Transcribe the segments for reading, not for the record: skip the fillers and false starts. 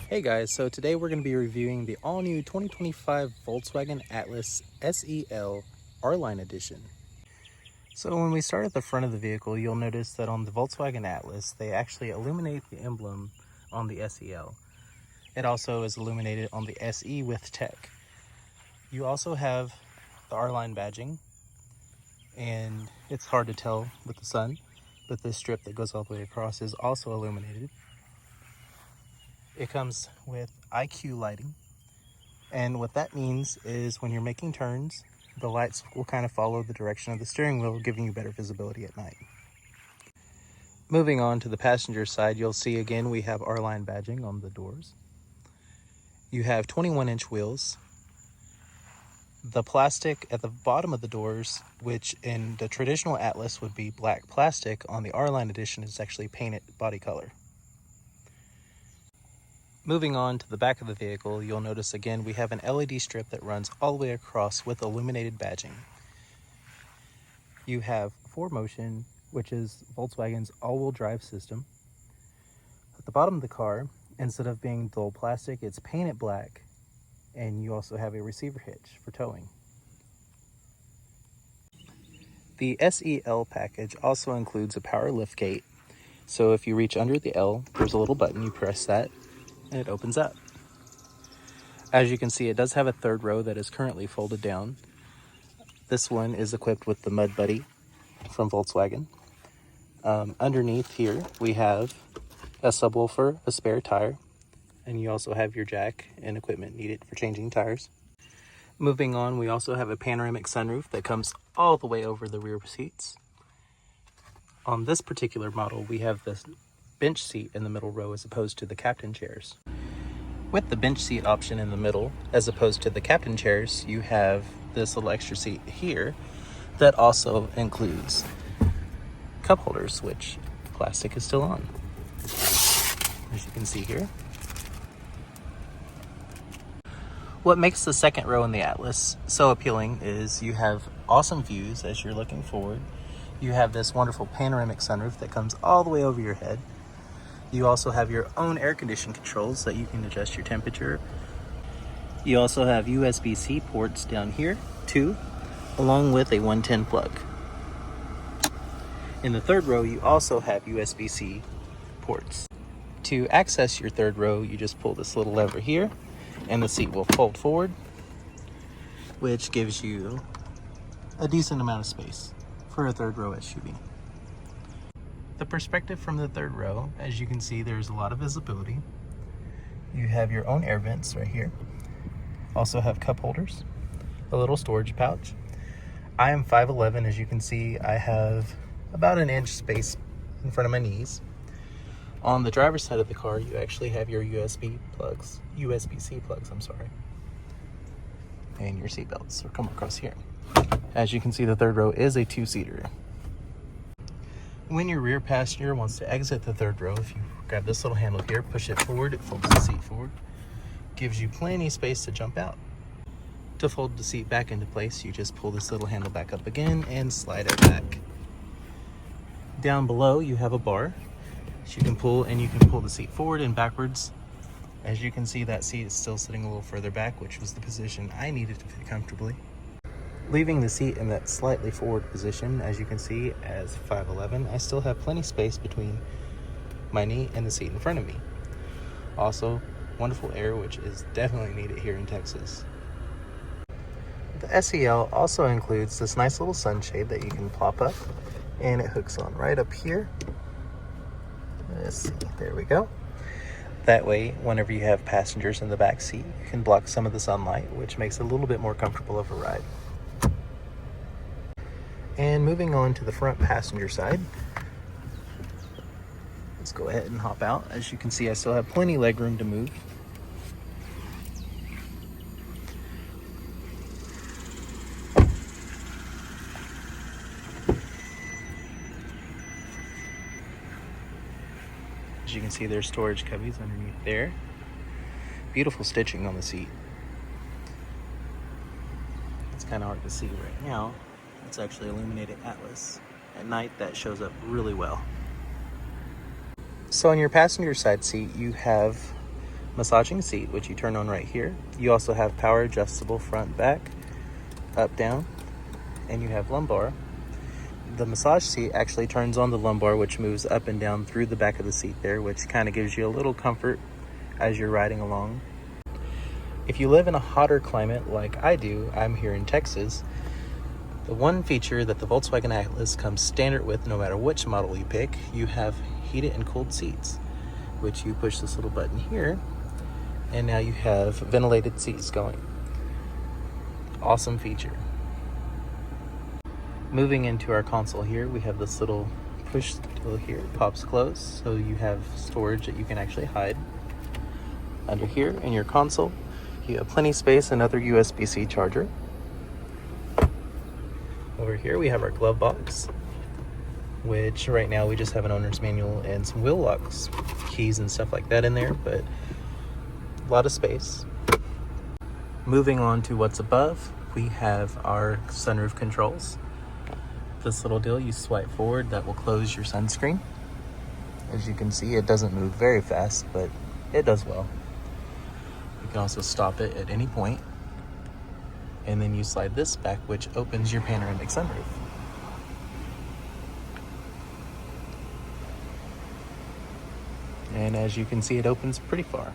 Hey guys, so today we're going to be reviewing the all-new 2025 Volkswagen Atlas SEL R-Line Edition. So when we start at the front of the vehicle, you'll notice that on the Volkswagen Atlas, they actually illuminate the emblem on the SEL. It also is illuminated on the SE with Tech. You also have the R-Line badging, and it's hard to tell with the sun, but this strip that goes all the way across is also illuminated. It comes with IQ lighting, and what that means is when you're making turns, the lights will kind of follow the direction of the steering wheel, giving you better visibility at night. Moving on to the passenger side, you'll see again we have R-Line badging on the doors. You have 21-inch wheels. The plastic at the bottom of the doors, which in the traditional Atlas would be black plastic, on the R-Line edition is actually painted body color. Moving on to the back of the vehicle, you'll notice again we have an LED strip that runs all the way across with illuminated badging. You have 4Motion, which is Volkswagen's all-wheel drive system. At the bottom of the car, instead of being dull plastic, it's painted black, and you also have a receiver hitch for towing. The SEL package also includes a power liftgate, so if you reach under the L, there's a little button, you press that, and it opens up. As you can see, it does have a third row that is currently folded down. This one is equipped with the Mud Buddy from Volkswagen. Underneath here, we have a subwoofer, a spare tire, and you also have your jack and equipment needed for changing tires. Moving on, we also have a panoramic sunroof that comes all the way over the rear seats. On this particular model, we have this bench seat in the middle row as opposed to the captain chairs. With the bench seat option in the middle as opposed to the captain chairs, you have this little extra seat here that also includes cup holders, which plastic is still on, as you can see here. What makes the second row in the Atlas so appealing is you have awesome views as you're looking forward. You have this wonderful panoramic sunroof that comes all the way over your head. You also have your own air conditioning controls that you can adjust your temperature. You also have USB-C ports down here, too, along with a 110 plug. In the third row, you also have USB-C ports. To access your third row, you just pull this little lever here, and the seat will fold forward, which gives you a decent amount of space for a third row SUV. The perspective from the third row, as you can see, there's a lot of visibility. You have your own air vents right here. Also have cup holders, a little storage pouch. I am 5'11", as you can see. I have about an inch space in front of my knees. On the driver's side of the car, you actually have your USB-C plugs, and your seat belts will come across here. As you can see, the third row is a two-seater. When your rear passenger wants to exit the third row, if you grab this little handle here, push it forward, it folds the seat forward, gives you plenty of space to jump out. To fold the seat back into place, you just pull this little handle back up again and slide it back. Down below, you have a bar that you can pull, and you can pull the seat forward and backwards. As you can see, that seat is still sitting a little further back, which was the position I needed to fit comfortably. Leaving the seat in that slightly forward position, as you can see, as 5'11", I still have plenty of space between my knee and the seat in front of me. Also, wonderful air, which is definitely needed here in Texas. The SEL also includes this nice little sunshade that you can pop up, and it hooks on right up here. Let's see, there we go. That way, whenever you have passengers in the back seat, you can block some of the sunlight, which makes it a little bit more comfortable of a ride. And moving on to the front passenger side, let's go ahead and hop out. As you can see, I still have plenty of leg room to move. As you can see, there's storage cubbies underneath there. Beautiful stitching on the seat. It's kind of hard to see right now. It's actually illuminated Atlas. At night, that shows up really well. So on your passenger side seat, you have massaging seat, which you turn on right here. You also have power adjustable front, back, up, down, and you have lumbar. The massage seat actually turns on the lumbar, which moves up and down through the back of the seat there, which kind of gives you a little comfort as you're riding along. If you live in a hotter climate like I do, I'm here in Texas, the one feature that the Volkswagen Atlas comes standard with, no matter which model you pick, you have heated and cooled seats, which you push this little button here, and now you have ventilated seats going. Awesome feature. Moving into our console here, we have this little push tool here. It pops closed, so you have storage that you can actually hide. Under here in your console, you have plenty of space, another USB-C charger. Over here we have our glove box, which right now we just have an owner's manual and some wheel locks, keys and stuff like that in there, but a lot of space. Moving on to what's above, we have our sunroof controls. This little deal, you swipe forward, that will close your sunscreen. As you can see, it doesn't move very fast, but it does well. You can also stop it at any point. And then you slide this back, which opens your panoramic sunroof. And as you can see, it opens pretty far.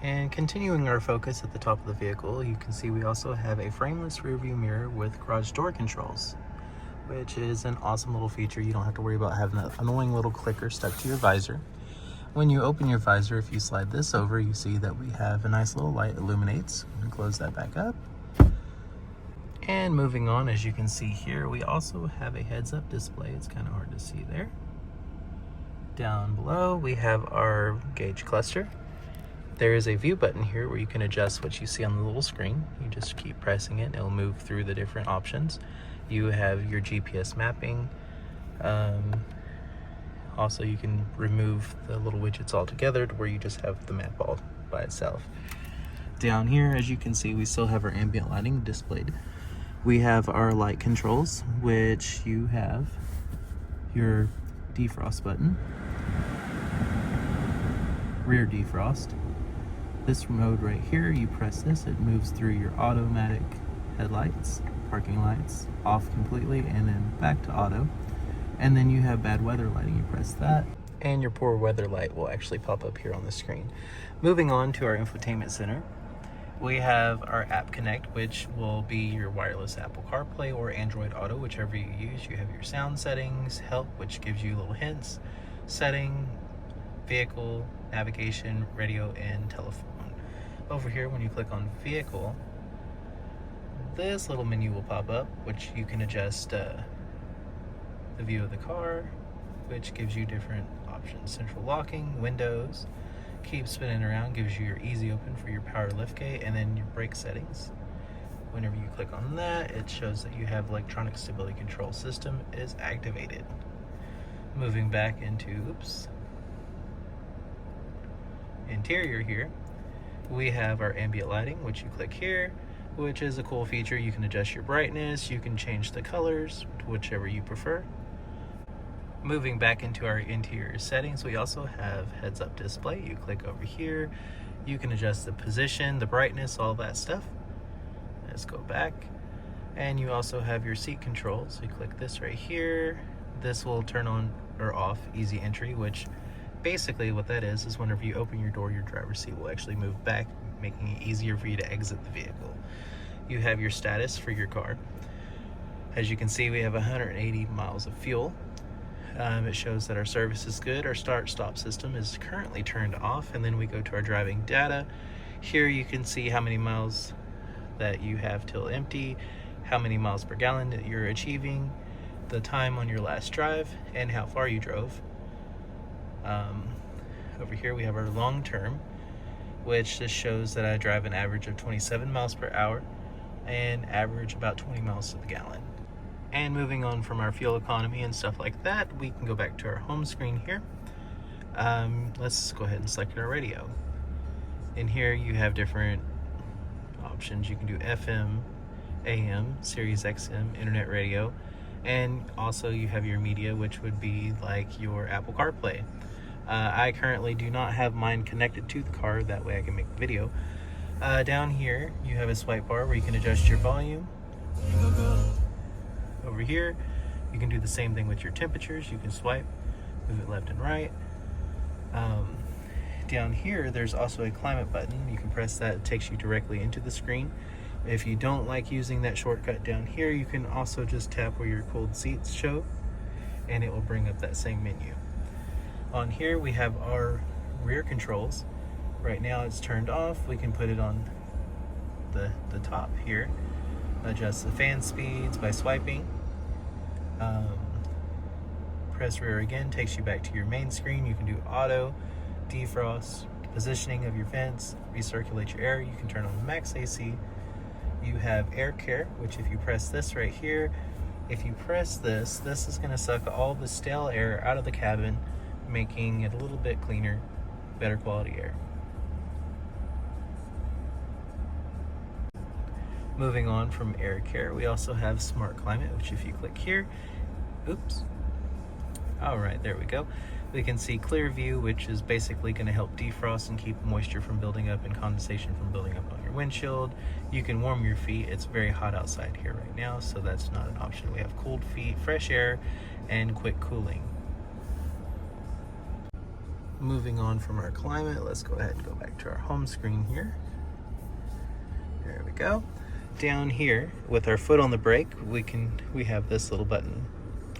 And continuing our focus at the top of the vehicle, you can see we also have a frameless rearview mirror with garage door controls, which is an awesome little feature. You don't have to worry about having that annoying little clicker stuck to your visor. When you open your visor, if you slide this over, you see that we have a nice little light illuminates. And close that back up. And moving on, as you can see here, we also have a heads-up display. It's kind of hard to see there. Down below, we have our gauge cluster. There is a view button here where you can adjust what you see on the little screen. You just keep pressing it and it'll move through the different options. You have your GPS mapping. Also, you can remove the little widgets altogether to where you just have the map all by itself. Down here, as you can see, we still have our ambient lighting displayed. We have our light controls, which you have your defrost button, rear defrost. This mode right here, you press this, it moves through your automatic headlights, parking lights, off completely, and then back to auto. And then you have bad weather lighting, you press that, and your poor weather light will actually pop up here on the screen. Moving on to our infotainment center, we have our App Connect, which will be your wireless Apple CarPlay or Android Auto, whichever you use. You have your sound settings, help, which gives you little hints, setting, vehicle, navigation, radio, and telephone. Over here, when you click on vehicle, this little menu will pop up, which you can adjust the view of the car, which gives you different options. Central locking, windows, keep spinning around, gives you your easy open for your power liftgate, and then your brake settings. Whenever you click on that, it shows that you have electronic stability control system is activated. Moving back into, interior here, we have our ambient lighting, which you click here, which is a cool feature. You can adjust your brightness, you can change the colors to whichever you prefer. Moving back into our interior settings, we also have heads-up display. You click over here, you can adjust the position, the brightness, all that stuff. Let's go back. And you also have your seat controls. You click this right here. This will turn on or off easy entry, which basically what that is whenever you open your door, your driver's seat will actually move back, making it easier for you to exit the vehicle. You have your status for your car. As you can see, we have 180 miles of fuel. It shows that our service is good. Our start-stop system is currently turned off, and then we go to our driving data. Here you can see how many miles that you have till empty, how many miles per gallon that you're achieving, the time on your last drive, and how far you drove. Over here we have our long term, which just shows that I drive an average of 27 miles per hour and average about 20 miles to the gallon. And moving on from our fuel economy and stuff like that, we can go back to our home screen here. Let's go ahead and select our radio. In here you have different options. You can do FM, AM, Sirius XM, internet radio, And also you have your media, which would be like your Apple CarPlay. I currently do not have mine connected to the car, that way I can make the video. Down here you have a swipe bar where you can adjust your volume. Over here you can do the same thing with your temperatures. You can swipe, move it left and right. Down here there's also a climate button. You can press that, it takes you directly into the screen. If you don't like using that shortcut down here, you can also just tap where your cooled seats show and it will bring up that same menu. On here we have our rear controls. Right now it's turned off. We can put it on the top here. Adjust the fan speeds by swiping. Press rear again, takes you back to your main screen. You can do auto, defrost, positioning of your vents, recirculate your air. You can turn on the max AC. You have air care, which if you press this right here, if you press this is going to suck all the stale air out of the cabin, making it a little bit cleaner, better quality air. Moving on from air care, we also have smart climate, which if you click here, all right, there we go. We can see clear view, which is basically going to help defrost and keep moisture from building up and condensation from building up on your windshield. You can warm your feet. It's very hot outside here right now, so that's not an option. We have cooled feet, fresh air, and quick cooling. Moving on from our climate, let's go ahead and go back to our home screen here. There we go. Down here, with our foot on the brake, we have this little button,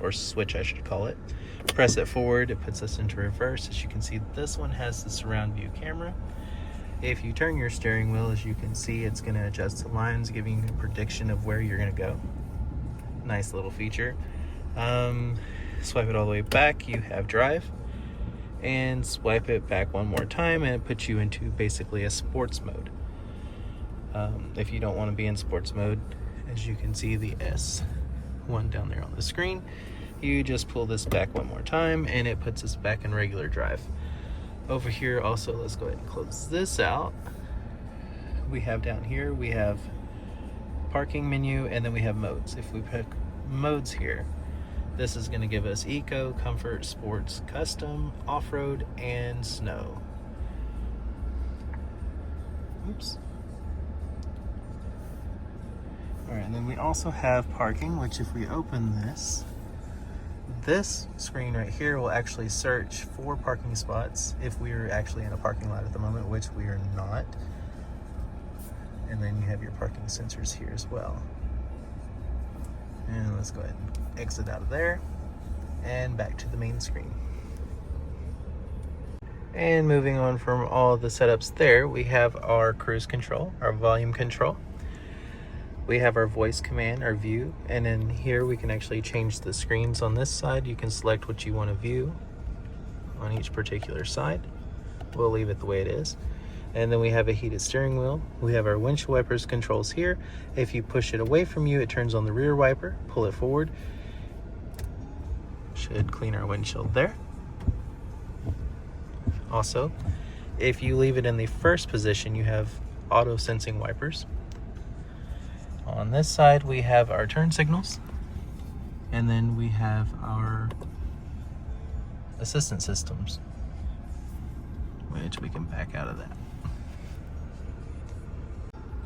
or switch I should call it. Press it forward, it puts us into reverse. As you can see, this one has the surround view camera. If you turn your steering wheel, as you can see, it's going to adjust the lines, giving you a prediction of where you're going to go. Nice little feature. Swipe it all the way back, you have drive. And swipe it back one more time and it puts you into basically a sports mode. If you don't want to be in sports mode, as you can see the S1 down there on the screen, you just pull this back one more time and it puts us back in regular drive. Over here also, let's go ahead and close this out. We have down here, we have parking menu, and then we have modes. If we pick modes here, this is going to give us eco, comfort, sports, custom, off-road, and snow. Alright, and then we also have parking, which if we open this screen right here will actually search for parking spots if we are actually in a parking lot at the moment, which we are not. And then you have your parking sensors here as well. And let's go ahead and exit out of there and back to the main screen. And moving on from all the setups there, we have our cruise control, our volume control. We have our voice command, our view, and then here we can actually change the screens on this side. You can select what you want to view on each particular side. We'll leave it the way it is. And then we have a heated steering wheel. We have our windshield wipers controls here. If you push it away from you, it turns on the rear wiper. Pull it forward. Should clean our windshield there. Also, if you leave it in the first position, you have auto sensing wipers. On this side, we have our turn signals. And then we have our assistance systems, which we can back out of that.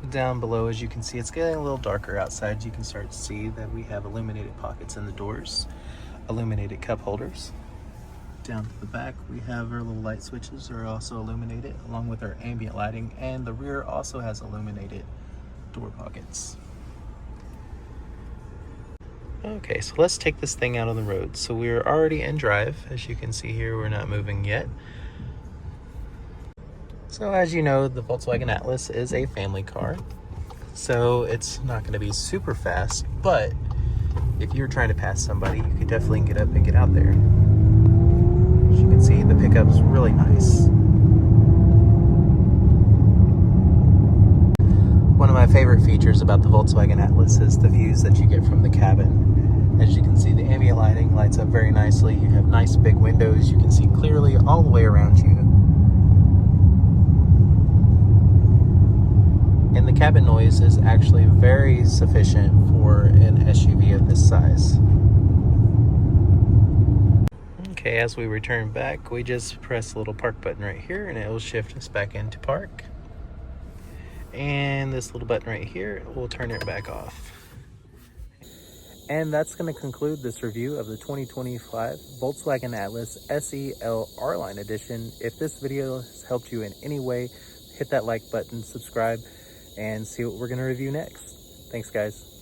Down below, as you can see, it's getting a little darker outside. You can start to see that we have illuminated pockets in the doors, illuminated cup holders. Down to the back, we have our little light switches are also illuminated, along with our ambient lighting, and the rear also has illuminated door pockets. Okay, so let's take this thing out on the road. So we're already in drive. As you can see here, we're not moving yet. So as you know, the Volkswagen Atlas is a family car. So it's not going to be super fast, but if you're trying to pass somebody, you could definitely get up and get out there. As you can see, the pickup's really nice. One of my favorite features about the Volkswagen Atlas is the views that you get from the cabin. As you can see, the ambient lighting lights up very nicely. You have nice big windows. You can see clearly all the way around you. And the cabin noise is actually very sufficient for an SUV of this size. Okay, as we return back, we just press the little park button right here and it will shift us back into park. And this little button right here will turn it back off. And that's going to conclude this review of the 2025 Volkswagen Atlas SEL R-Line Edition. If this video has helped you in any way, hit that like button, subscribe, and see what we're going to review next. Thanks, guys.